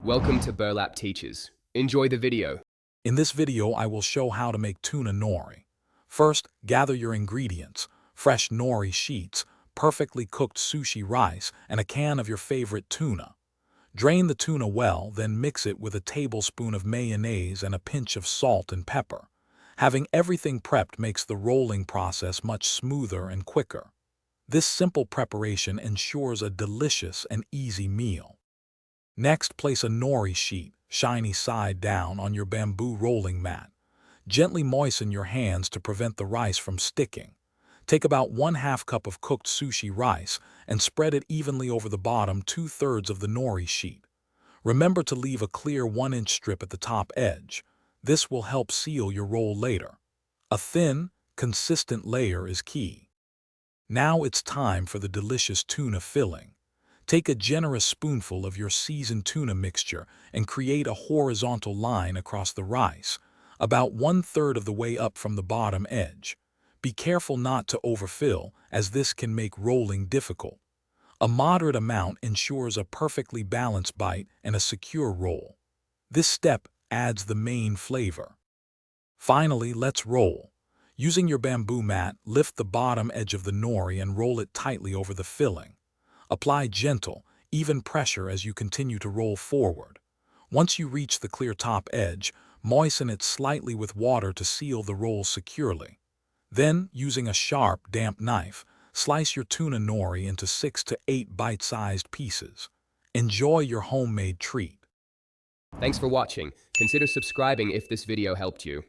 Welcome to Burlap Teachers. Enjoy the video. In this video, I will show how to make tuna nori. First, gather your ingredients: fresh nori sheets, perfectly cooked sushi rice, and a can of your favorite tuna. Drain the tuna well, then mix it with a tablespoon of mayonnaise and a pinch of salt and pepper. Having everything prepped makes the rolling process much smoother and quicker. This simple preparation ensures a delicious and easy meal. Next, place a nori sheet, shiny side down, on your bamboo rolling mat. Gently moisten your hands to prevent the rice from sticking. Take about 1/2 cup of cooked sushi rice and spread it evenly over the bottom 2/3 of the nori sheet. Remember to leave a clear 1-inch strip at the top edge. This will help seal your roll later. A thin, consistent layer is key. Now it's time for the delicious tuna filling. Take a generous spoonful of your seasoned tuna mixture and create a horizontal line across the rice, about 1/3 of the way up from the bottom edge. Be careful not to overfill, as this can make rolling difficult. A moderate amount ensures a perfectly balanced bite and a secure roll. This step adds the main flavor. Finally, let's roll. Using your bamboo mat, lift the bottom edge of the nori and roll it tightly over the filling. Apply gentle, even pressure as you continue to roll forward. Once you reach the clear top edge, moisten it slightly with water to seal the roll securely. Then, using a sharp, damp knife, slice your tuna nori into 6 to 8 bite-sized pieces. Enjoy your homemade treat. Thanks for watching. Consider subscribing if this video helped you.